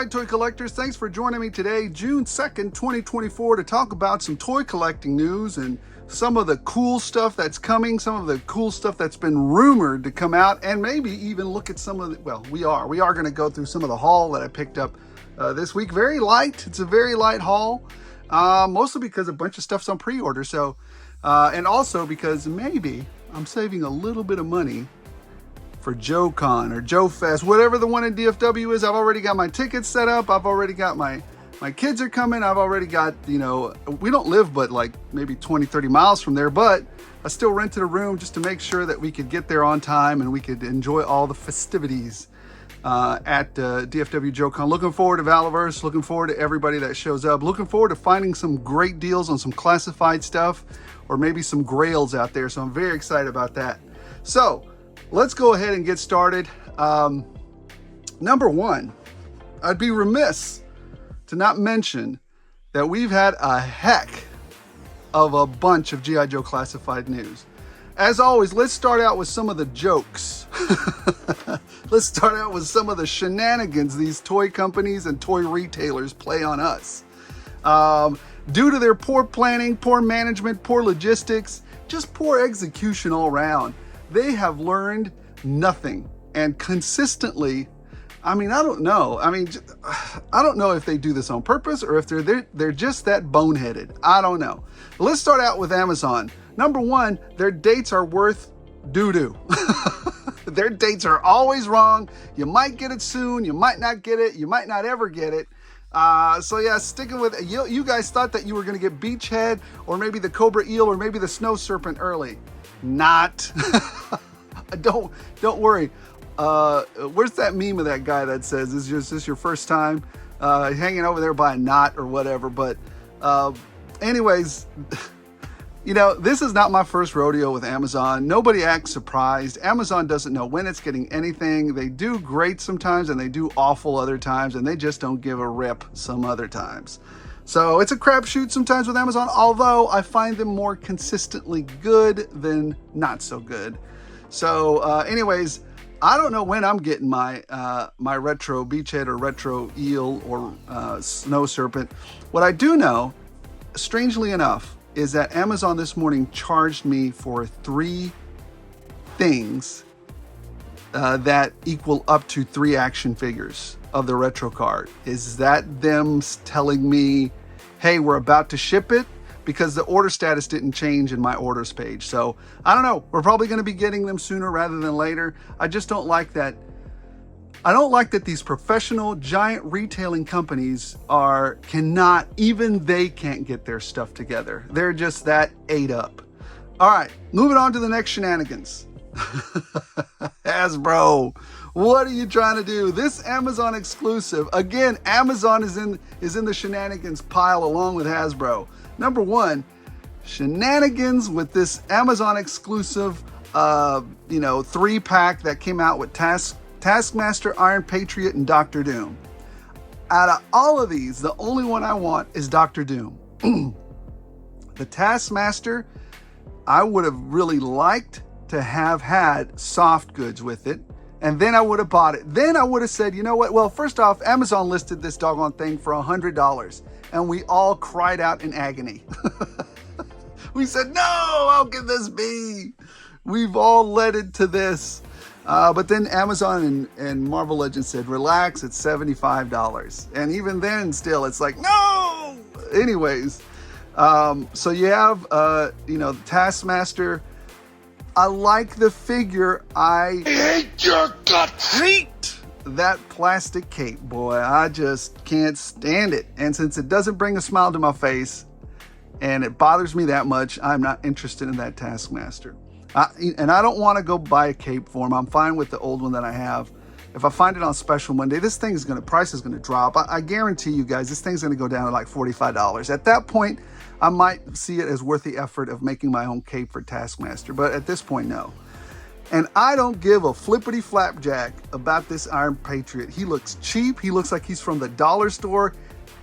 right, toy collectors, thanks for joining me today, June 2nd, 2024, to talk about some toy collecting news and some of the cool stuff that's coming, some of the cool stuff that's been rumored to come out, and maybe even look at some of the, well, we are going to go through some of the haul that I picked up this week. Very light. It's a very light haul, mostly because a bunch of stuff's on pre-order, so, and also because maybe I'm saving a little bit of money for JoeCon or Joe Fest, whatever the one in DFW is. I've already got my tickets set up. I've already got my kids are coming. I've already got, you know, we don't live but like maybe 20, 30 miles from there, but I still rented a room just to make sure that we could get there on time and we could enjoy all the festivities at DFW JoeCon. Looking forward to Valaverse, looking forward to everybody that shows up, looking forward to finding some great deals on some classified stuff or maybe some grails out there. So I'm very excited about that. So let's go ahead and get started. Number one, I'd be remiss to not mention that we've had a heck of a bunch of G.I. Joe classified news. As always, let's start out with some of the jokes. Let's start out with some of the shenanigans these toy companies and toy retailers play on us. Due to their poor planning, poor management, poor logistics, just poor execution all around, they have learned nothing. And consistently, I mean, I don't know. I mean, I don't know if they do this on purpose or if they're just that boneheaded. I don't know. Let's start out with Amazon. Number one, their dates are worth doo-doo. Their dates are always wrong. You might get it soon. You might not get it. You might not ever get it. So yeah, sticking with it. You guys thought that you were going to get Beachhead or maybe the Cobra Eel or maybe the Snow Serpent early. Not. Don't worry. Where's that meme of that guy that says, is this your first time hanging over there by a knot or whatever? But anyways, you know, this is not my first rodeo with Amazon. Nobody acts surprised. Amazon doesn't know when it's getting anything. They do great sometimes and they do awful other times, and they just don't give a rip some other times. So it's a crapshoot sometimes with Amazon, although I find them more consistently good than not so good. So anyways, I don't know when I'm getting my my retro Beachhead or retro Eel or Snow Serpent. What I do know, strangely enough, is that Amazon this morning charged me for 3 things that equal up to 3 action figures of the retro card. Is that them telling me, hey, we're about to ship it? Because the order status didn't change in my orders page. So I don't know. We're probably going to be getting them sooner rather than later. I just don't like that. I don't like that these professional giant retailing companies cannot, even they can't get their stuff together. They're just that ate up. All right, moving on to the next shenanigans. Hasbro, what are you trying to do? This Amazon exclusive, again, Amazon is in the shenanigans pile along with Hasbro. Number one, shenanigans with this Amazon exclusive, 3-pack that came out with Taskmaster, Iron Patriot, and Dr. Doom. Out of all of these, the only one I want is Dr. Doom. The Taskmaster, I would have really liked to have had soft goods with it, and then I would have bought it. Then I would have said, you know what? Well, first off, Amazon listed this doggone thing for $100, and we all cried out in agony. We said, no, how can this be? We've all led it to this. But then Amazon and Marvel Legends said, relax, it's $75. And even then, still, it's like, no! Anyways, so you have, the Taskmaster. I like the figure. I hate your guts. Hate that plastic cape, boy. I just can't stand it. And since it doesn't bring a smile to my face, and it bothers me that much, I'm not interested in that Taskmaster. And I don't want to go buy a cape for him. I'm fine with the old one that I have. If I find it on special Monday, this thing is price is gonna drop. I guarantee you guys, this thing's gonna go down to like $45. At that point, I might see it as worth the effort of making my own cape for Taskmaster. But at this point, no. And I don't give a flippity flapjack about this Iron Patriot. He looks cheap. He looks like he's from the dollar store.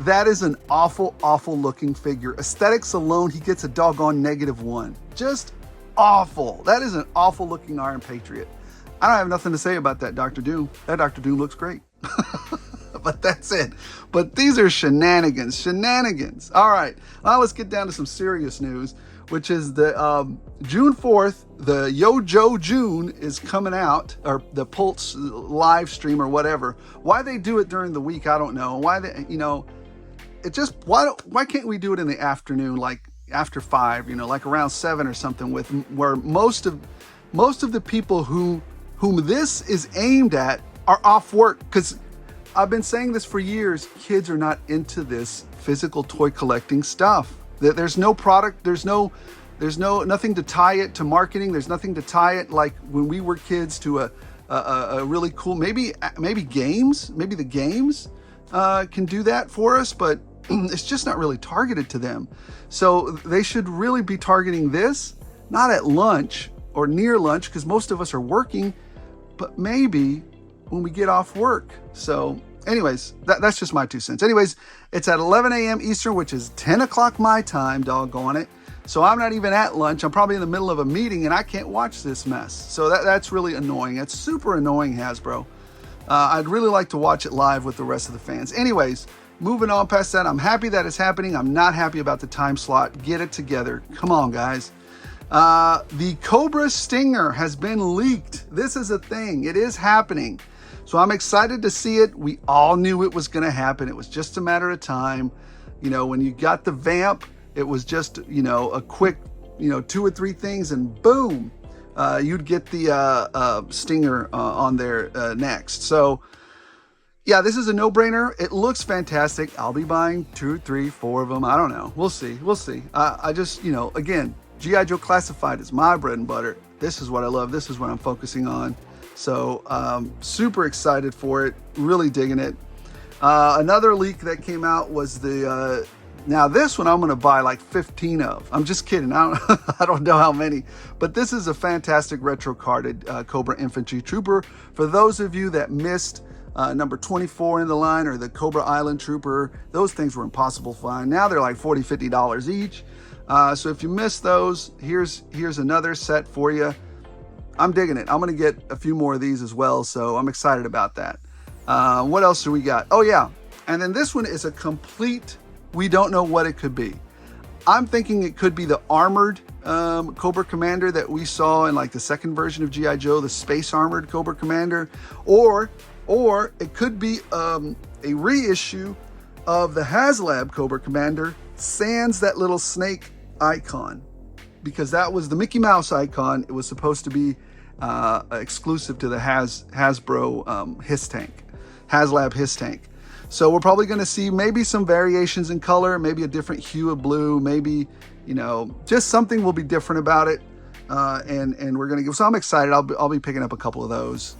That is an awful, awful looking figure. Aesthetics alone, he gets a doggone -1. Just awful. That is an awful looking Iron Patriot. I don't have nothing to say about that Dr. Doom. That Dr. Doom looks great. but that's it. But these are shenanigans. All right, now let's get down to some serious news, which is the June 4th, the Yo Joe June is coming out, or the Pulse live stream or whatever. Why they do it during the week, I don't know. Why they, it just, why can't we do it in the afternoon, like after 5, like around 7 or something, where most of the people whom this is aimed at are off work? Because I've been saying this for years, kids are not into this physical toy collecting stuff. There's no product, there's nothing to tie it to marketing. There's nothing to tie it, like when we were kids, to a really cool, maybe games, maybe the games can do that for us, but it's just not really targeted to them. So they should really be targeting this, not at lunch or near lunch, because most of us are working, but maybe when we get off work. So anyways, that's just my 2 cents. Anyways, it's at 11 a.m. Eastern, which is 10 o'clock my time, doggone it. So I'm not even at lunch. I'm probably in the middle of a meeting and I can't watch this mess. So that's really annoying. It's super annoying, Hasbro. I'd really like to watch it live with the rest of the fans. Anyways, moving on past that, I'm happy that it's happening. I'm not happy about the time slot. Get it together. Come on, guys. The Cobra Stinger has been leaked. This is a thing. It is happening. So I'm excited to see it. We all knew it was going to happen. It was just a matter of time. When you got the Vamp, it was just, a quick, 2 or 3 things and boom, you'd get the Stinger on there next. So yeah, this is a no-brainer. It looks fantastic. I'll be buying 2, 3, 4 of them. I don't know. We'll see. I just, again, G.I. Joe Classified is my bread and butter. This is what I love. This is what I'm focusing on. So super excited for it. Really digging it. Another leak that came out was the, now this one I'm going to buy like 15 of. I'm just kidding. I don't know how many, but this is a fantastic retro carded Cobra Infantry Trooper. For those of you that missed number 24 in the line, or the Cobra Island Trooper, those things were impossible to find. Now they're like $40, $50 each. So if you missed those, here's another set for you. I'm digging it. I'm going to get a few more of these as well, so I'm excited about that. What else do we got? Oh yeah, and then this one is a complete, we don't know what it could be. I'm thinking it could be the armored Cobra Commander that we saw in like the second version of G.I. Joe, the space armored Cobra Commander, or it could be a reissue of the HasLab Cobra Commander sans that little snake icon, because that was the Mickey Mouse icon. It was supposed to be exclusive to the Hasbro Hiss Tank, HasLab Hiss Tank. So we're probably going to see maybe some variations in color, maybe a different hue of blue, maybe, just something will be different about it. And we're going to give, so I'm excited. I'll be picking up a couple of those.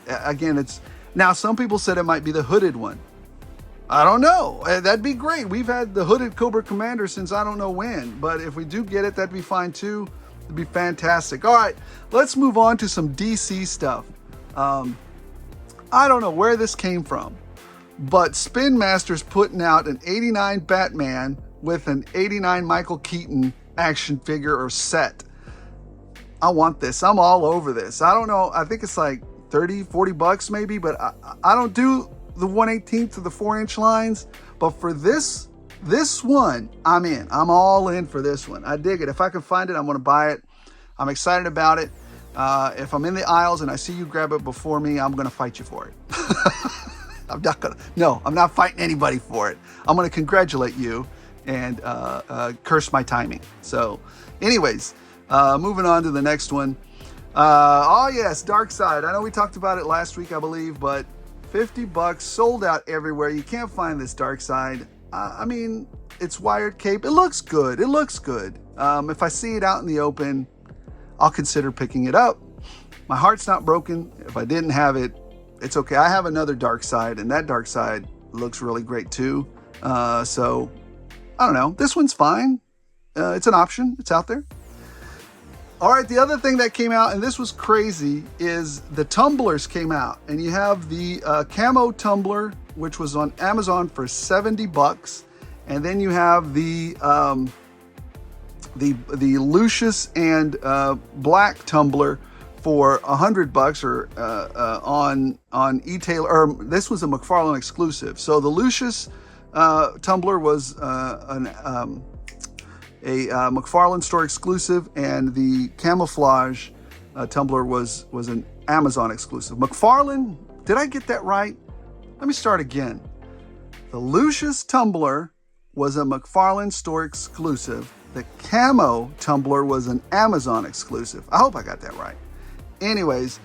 Again, now some people said it might be the hooded one. I don't know. That'd be great. We've had the hooded Cobra Commander since I don't know when, but if we do get it, that'd be fine too. It'd be fantastic. All right, let's move on to some DC stuff. I don't know where this came from, but Spin Master's putting out an 89 Batman with an 89 Michael Keaton action figure or set. I want this. I'm all over this. I don't know. I think it's like 30, 40 bucks maybe, but I don't do the 1/18 to the 4-inch lines, but for this one, I'm in. I'm all in for this one. I dig it. If I can find it, I'm going to buy it. I'm excited about it. If I'm in the aisles and I see you grab it before me, I'm going to fight you for it. I'm not fighting anybody for it. I'm going to congratulate you and curse my timing. So anyways, moving on to the next one. Oh yes, Dark Side. I know we talked about it last week, I believe, but 50 bucks, sold out everywhere. You can't find this Dark Side. I mean, it's wired cape. It looks good. If I see it out in the open, I'll consider picking it up. My heart's not broken. If I didn't have it, it's okay. I have another Dark Side, and that Dark Side looks really great too. So, I don't know. This one's fine. It's an option. It's out there. All right, the other thing that came out, and this was crazy, is the tumblers came out. And you have the camo tumbler, which was on Amazon for 70 bucks. And then you have the Lucius and Black tumbler for $100 or on e-tailer, or this was a McFarlane exclusive. So the Lucius tumbler was a McFarlane store exclusive, and the camouflage tumbler was an Amazon exclusive. McFarlane, did I get that right? Let me start again. The Lucius tumbler was a McFarlane store exclusive. The camo tumbler was an Amazon exclusive. I hope I got that right. Anyways,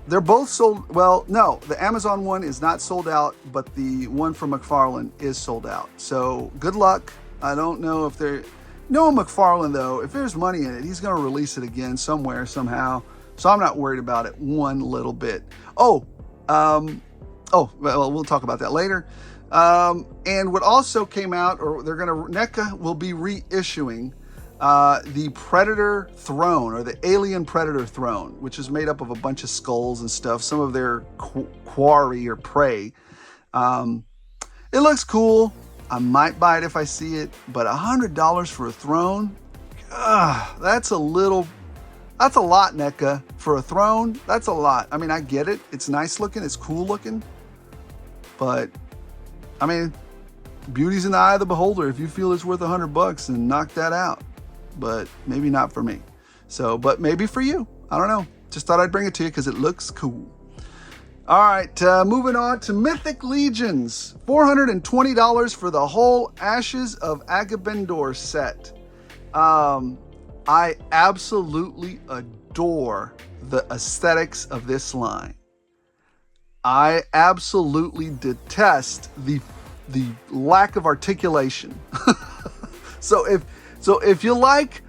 they're both sold. Well, no, the Amazon one is not sold out, but the one from McFarlane is sold out. So good luck. I don't know if they're... Noah McFarlane, though, if there's money in it, he's going to release it again somewhere, somehow. So I'm not worried about it one little bit. Well, we'll talk about that later. And what also came out, or NECA will be reissuing the Predator throne, or the Alien Predator throne, which is made up of a bunch of skulls and stuff, some of their quarry or prey. It looks cool. I might buy it if I see it, but $100 for a throne? That's a lot, NECA. For a throne, that's a lot. I mean, I get it. It's nice looking. It's cool looking. But, I mean, beauty's in the eye of the beholder. If you feel it's worth $100, then knock that out. But maybe not for me. So, but maybe for you. I don't know. Just thought I'd bring it to you because it looks cool. All right, moving on to Mythic Legions. $420 for the whole Ashes of Agabendor set. I absolutely adore the aesthetics of this line. I absolutely detest the lack of articulation. So if you like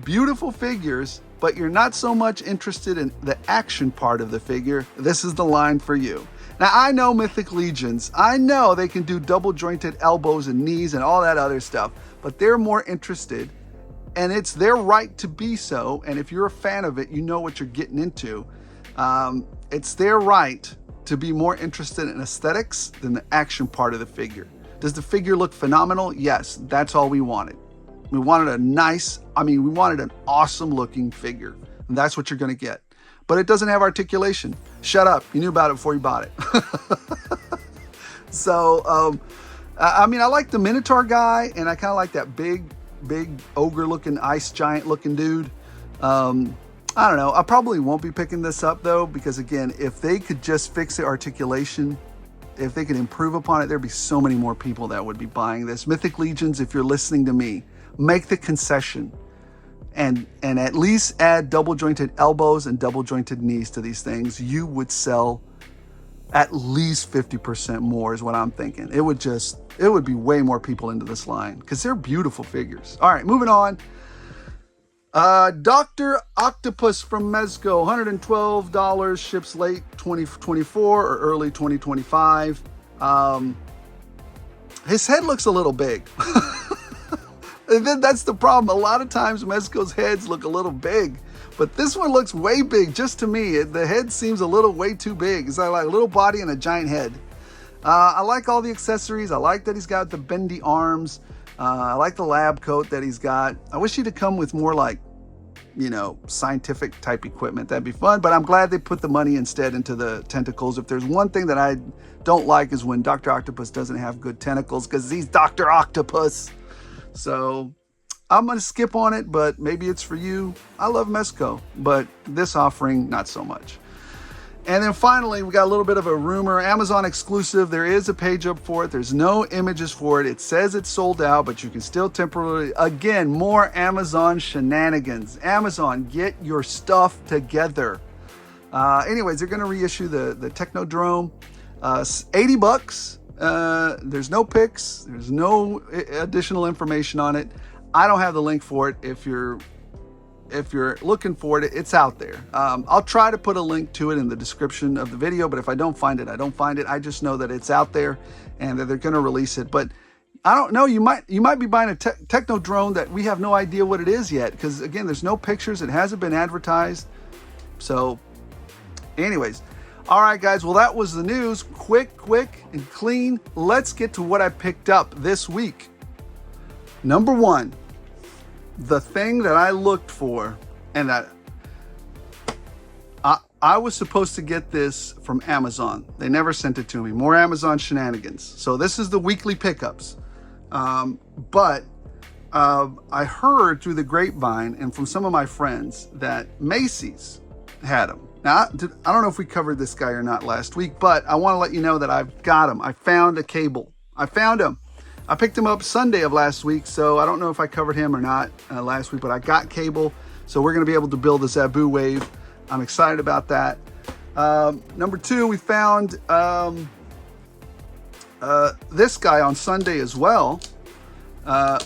beautiful figures, but you're not so much interested in the action part of the figure, this is the line for you. Now, I know Mythic Legions. I know they can do double jointed elbows and knees and all that other stuff, but they're more interested, and it's their right to be so. And if you're a fan of it, you know what you're getting into. It's their right to be more interested in aesthetics than the action part of the figure. Does the figure look phenomenal? Yes, that's all we wanted. We wanted we wanted an awesome looking figure. And that's what you're going to get. But it doesn't have articulation. Shut up. You knew about it before you bought it. So, I like the Minotaur guy, and I kind of like that big ogre looking, ice giant looking dude. I don't know. I probably won't be picking this up though, because again, if they could just fix the articulation, if they could improve upon it, there'd be so many more people that would be buying this. Mythic Legions, if you're listening to me, make the concession and at least add double jointed elbows and double jointed knees to these things. You would sell at least 50% more is what I'm thinking. It would be way more people into this line because they're beautiful figures. All right, moving on. Dr. Octopus from Mezco, $112, ships late 2024 or early 2025. His head looks a little big. And then that's the problem. A lot of times Mezco's heads look a little big, but this one looks way big just to me. The head seems a little way too big. It's like a little body and a giant head. I like all the accessories. I like that he's got the bendy arms. I like the lab coat that he's got. I wish he'd have come with more like, scientific type equipment. That'd be fun, but I'm glad they put the money instead into the tentacles. If there's one thing that I don't like is when Dr. Octopus doesn't have good tentacles, because he's Dr. Octopus. So I'm going to skip on it, but maybe it's for you. I love Mezco, but this offering, not so much. And then finally, we got a little bit of a rumor, Amazon exclusive. There is a page up for it. There's no images for it. It says it's sold out, but you can still temporarily, again, more Amazon shenanigans. Amazon, get your stuff together. Anyways, they're going to reissue the Technodrome, $80. There's no pics. There's no additional information on it. I don't have the link for it. If you're looking for it, it's out there. I'll try to put a link to it in the description of the video, but if I don't find it, I don't find it. I just know that it's out there and that they're going to release it. But I don't know. You might be buying a Technodrome that we have no idea what it is yet, because again, there's no pictures. It hasn't been advertised. So anyways, all right, guys. Well, that was the news. Quick and clean. Let's get to what I picked up this week. Number one, the thing that I looked for and that I was supposed to get this from Amazon. They never sent it to me. More Amazon shenanigans. So this is the weekly pickups. But I heard through the grapevine and from some of my friends that Macy's had them. Now, I don't know if we covered this guy or not last week, but I want to let you know that I've got him. I found a cable. I found him. I picked him up Sunday of last week, so I don't know if I covered him or not last week, but I got cable, so we're going to be able to build a Zabu wave. I'm excited about that. Number two, we found this guy on Sunday as well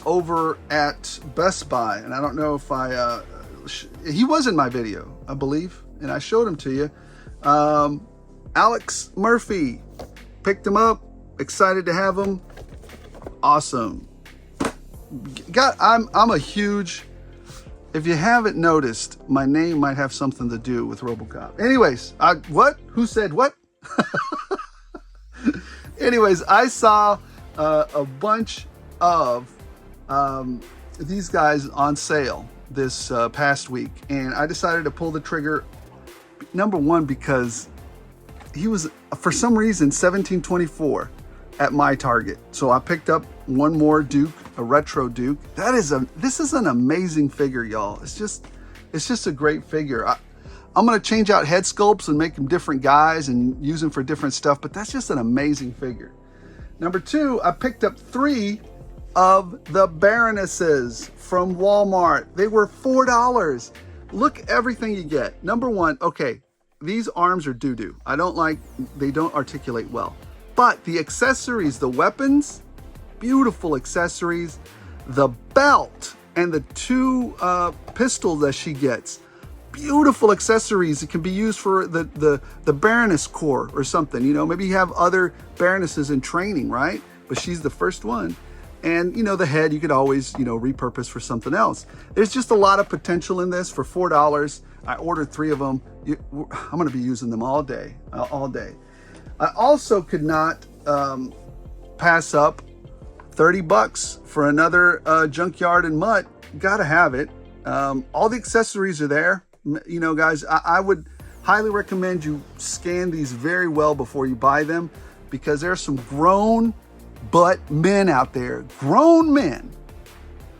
over at Best Buy, and I don't know if he was in my video, I believe, and I showed him to you. Alex Murphy, picked him up, excited to have him. Awesome. I'm a huge, if you haven't noticed, my name might have something to do with ROBOCOP. Anyways, what? Who said what? Anyways, I saw a bunch of these guys on sale this past week, and I decided to pull the trigger. Number one, because he was, for some reason, $17.24 at my Target. So I picked up one more Duke, a retro Duke. This is an amazing figure, y'all. It's just a great figure. I'm gonna change out head sculpts and make them different guys and use them for different stuff, but that's just an amazing figure. Number two, I picked up 3 of the Baronesses from Walmart. They were $4. Look everything you get. Number one, okay, these arms are doo-doo. They don't articulate well. But the accessories, the weapons, beautiful accessories. The belt and the 2 pistols that she gets, beautiful accessories. It can be used for the Baroness Corps or something. You know, maybe you have other Baronesses in training, right? But she's the first one. And, you know, the head you could always, you know, repurpose for something else. There's just a lot of potential in this for $4. I ordered 3 of them. I'm going to be using them all day, all day. I also could not pass up $30 for another Junkyard and Mutt. Gotta have it. All the accessories are there. You know, guys, I would highly recommend you scan these very well before you buy them, because there's some grown butt men out there, grown men,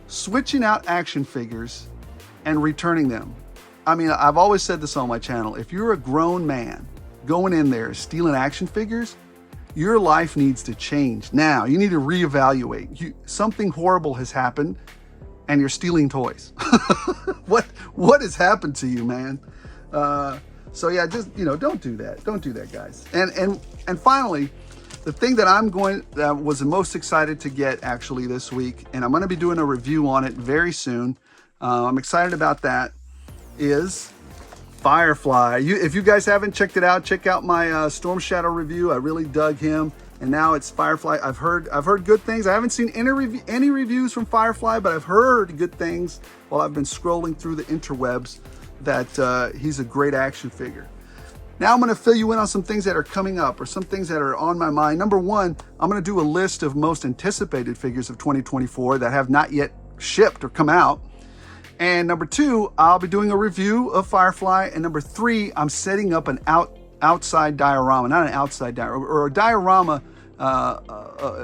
switching out action figures and returning them. I mean, I've always said this on my channel. If you're a grown man going in there stealing action figures, your life needs to change now. You need to reevaluate. Something horrible has happened and you're stealing toys. What has happened to you, man? So yeah, just, you know, don't do that. Don't do that, guys. And finally, the thing that was the most excited to get actually this week, and I'm going to be doing a review on it very soon. I'm excited about that, is Firefly. If you guys haven't checked it out, check out my Storm Shadow review. I really dug him, and now it's Firefly. I've heard good things. I haven't seen any reviews from Firefly, but I've heard good things while I've been scrolling through the interwebs that he's a great action figure. Now I'm going to fill you in on some things that are coming up, or some things that are on my mind. Number one, I'm going to do a list of most anticipated figures of 2024 that have not yet shipped or come out. And number two, I'll be doing a review of Firefly. And number three, I'm setting up an outside diorama, not an outside diorama, or a diorama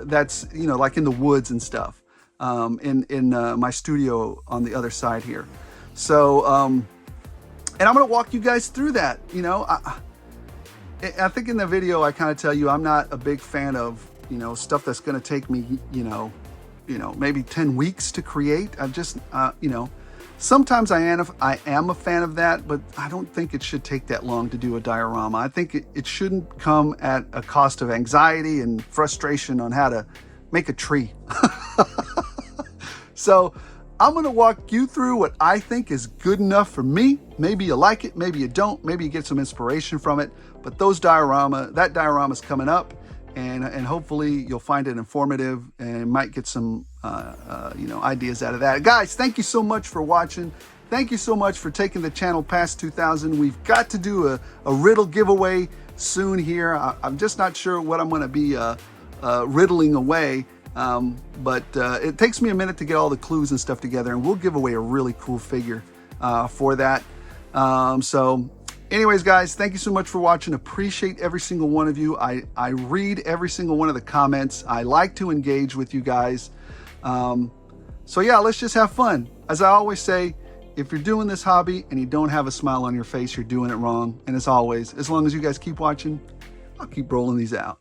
that's, you know, like in the woods and stuff, in my studio on the other side here. So, and I'm going to walk you guys through that. You know, I think in the video I kind of tell you I'm not a big fan of, you know, stuff that's going to take me, you know, maybe 10 weeks to create. I've just, you know, sometimes I am a fan of that, but I don't think it should take that long to do a diorama. I think it shouldn't come at a cost of anxiety and frustration on how to make a tree. So I'm going to walk you through what I think is good enough for me. Maybe you like it, maybe you don't, maybe you get some inspiration from it, but that diorama is coming up, and hopefully you'll find it informative and might get some you know, ideas out of that. Guys, thank you so much for watching. Thank you so much for taking the channel past 2,000. We've got to do a riddle giveaway soon here. I'm just not sure what I'm going to be riddling away. But it takes me a minute to get all the clues and stuff together, and we'll give away a really cool figure for that. So Anyways, guys, thank you so much for watching. Appreciate every single one of you. I read every single one of the comments. I like to engage with you guys. So yeah, let's just have fun. As I always say, if you're doing this hobby and you don't have a smile on your face, you're doing it wrong. And as always, as long as you guys keep watching, I'll keep rolling these out.